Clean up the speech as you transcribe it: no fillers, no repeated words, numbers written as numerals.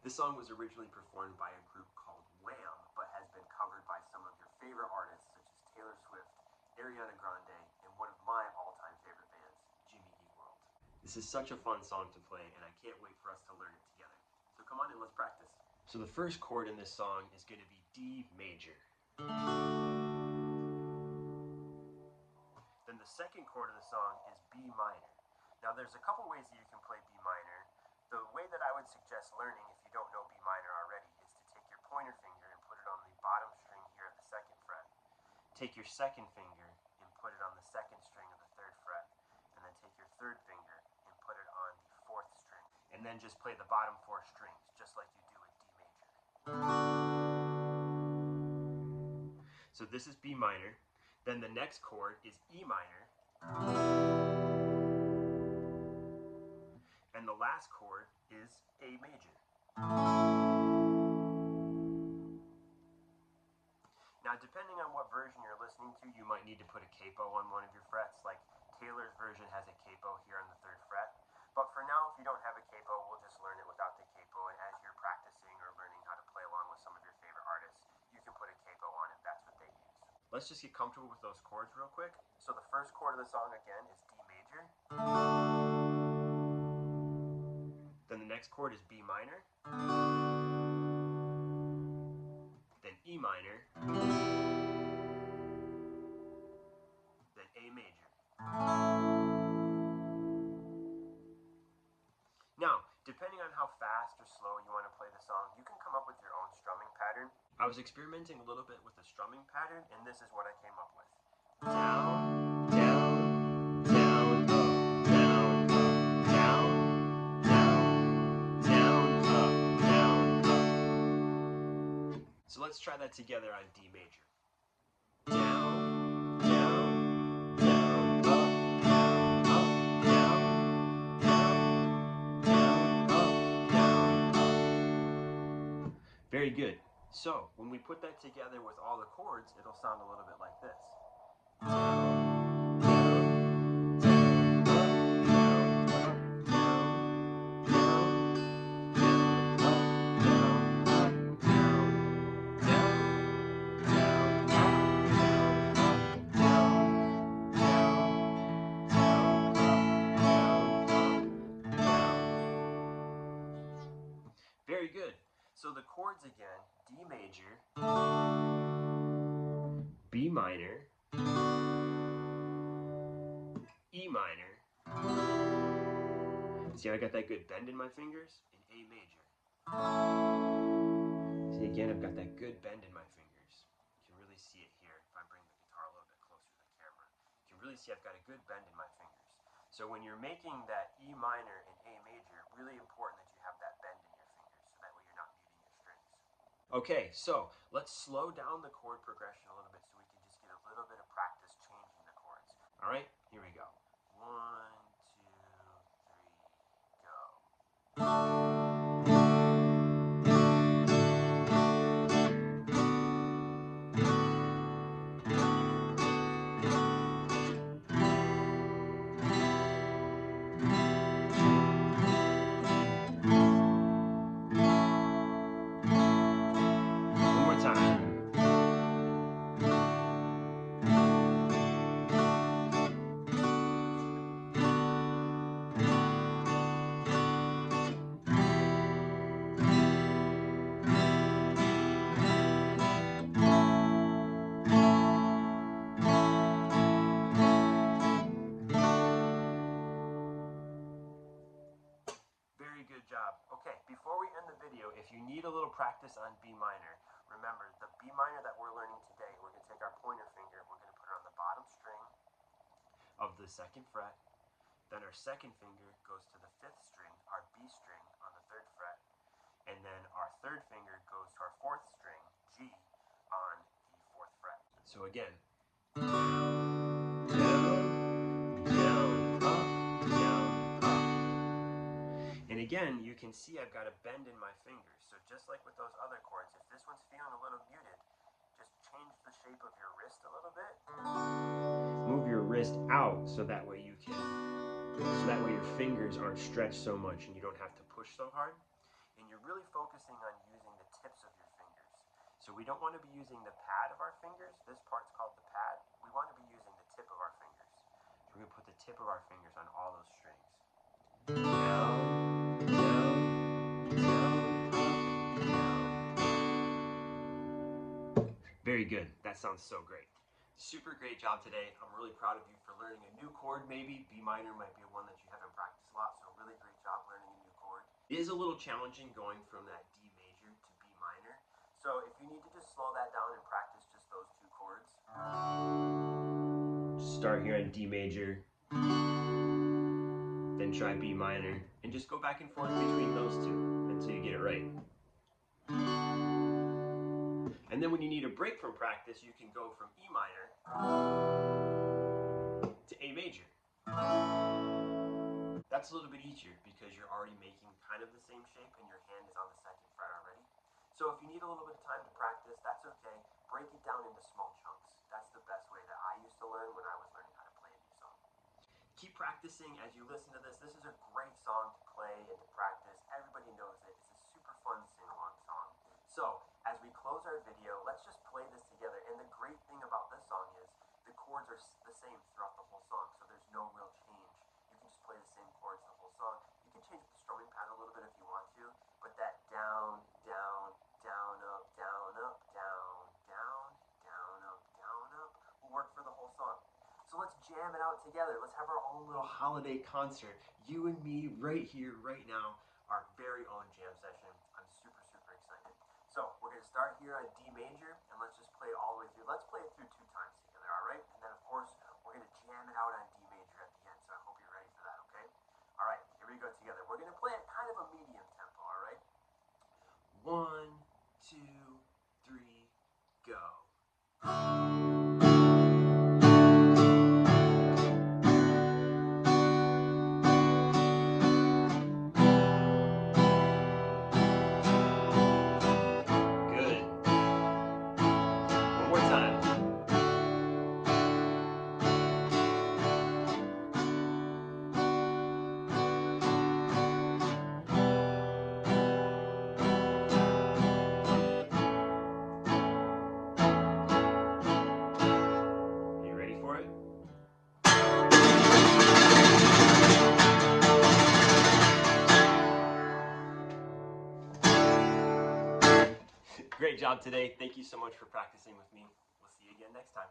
This song was originally performed by a group called Wham, but has been covered by some of your favorite artists such as Taylor Swift, Ariana Grande, and one of my all-time favorite bands, Jimmy Eat World. This is such a fun song to play, and I can't wait for us to learn it together. So come on in, let's practice. So the first chord in this song is going to be D major. Then the second chord of the song is B minor. Now there's a couple ways that you can play B minor. The way that I would suggest learning if you don't know B minor already is to take your pointer finger and put it on the bottom string here of the second fret. Take your second finger and put it on the second string of the third fret. And then take your third finger and put it on the fourth string. And then just play the bottom four strings, just like you do with D major. So this is B minor. Then the next chord is E minor. And the last chord is A major. Now, depending on what version you're listening to, you might need to put a capo on one of your frets, like Taylor's version has a capo here on the third fret. But for now, if you don't have a capo, we'll just learn it without the capo, and as you're practicing or learning how to play along with some of your favorite artists, you can put a capo on if that's what they use. Let's just get comfortable with those chords real quick. So the first chord of the song, again, is D major. Then the next chord is B minor. Then E minor. Then A major. Now, depending on how fast or slow you want to play the song, you can come up with your own strumming pattern. I was experimenting a little bit with the strumming pattern, and this is what I came up with. Down, down, down, up, down, up, down, down, down, up, down, up. So let's try that together on D major. Down, down, down, up, down, up, down, down, down, up, down, up. Very good. So when we put that together with all the chords, it'll sound a little bit like this. Very good. So the chords again, D major, B minor, E minor. See how I got that good bend in my fingers? And A major. See again, I've got that good bend in my fingers. You can really see it here if I bring the guitar a little bit closer to the camera. You can really see I've got a good bend in my fingers. So when you're making that E minor and A major, really important that you have that bend in your fingers so that way you're not muting your strings. Okay, so let's slow down the chord progression a little bit so we can just get a little bit of practice changing the chords. All right, here we go. 1, 2, 3, go. Very good job. Okay, before we end the video, if you need a little practice on B minor, remember the B minor that we're learning today, we're going to take our pointer finger, we're going to put it on the bottom string of the second fret. Then our second finger goes to the fifth string, our B string on the third fret. And then our third finger goes to our fourth string, G, on the fourth fret. So again, down, down, up, down, up. And again, you can see I've got a bend in my fingers. So just like with those other chords, if this one's feeling a little muted, just change the shape of your wrist a little bit. Move your wrist out so that way your fingers aren't stretched so much and you don't have to push so hard. And you're really focusing focusing on using the tips of your fingers. So we don't want to be using the pad of our fingers. This part's called the pad. We want to be using the tip of our fingers. So we're going to put the tip of our fingers on all those strings. Down, down, down, up, down. Very good. That sounds so great. Super great job today. I'm really proud of you for learning a new chord maybe. B minor might be one that you haven't practiced a lot, so really great job learning a new chord. It is a little challenging going from that D major to B minor. So if you need to just slow that down and practice just those two chords. Just start here on D major, then try B minor, and just go back and forth between those two until you get it right. And then when you need a break from practice, you can go from E minor to A major. That's a little bit easier because you're already making kind of the same shape and your hand is on the second fret already. So if you need a little bit of time to practice, that's okay. Break it down into small chunks. That's the best way that I used to learn when I was learning how to play a new song. Keep practicing as you listen to this. This is a great song to play and to practice. Everybody knows it. It's a super fun sing-along song. So as we close our video, let's just play this together. And the great thing about this song is the chords are the same throughout the whole song, so there's no real change. You can just play the same chords the whole song. You can change the strumming pattern a little bit if you want to, but that down, down, down, up, down, up, down, down, down, up, down, up will work for the whole song. So let's jam it out together. Let's have our own little holiday concert. You and me right here, right now, our very own jam session. I'm super, super excited. So we're going to start here on D major, and let's just play it all the way through. Let's play it through 2 times together, all right? And then, of course, we're going to jam it out on D major at the end, so I hope you're ready for that, okay? All right, here we go together. We're going to play at kind of a medium tempo, all right? 1, 2, 3, go. Great job today. Thank you so much for practicing with me. We'll see you again next time.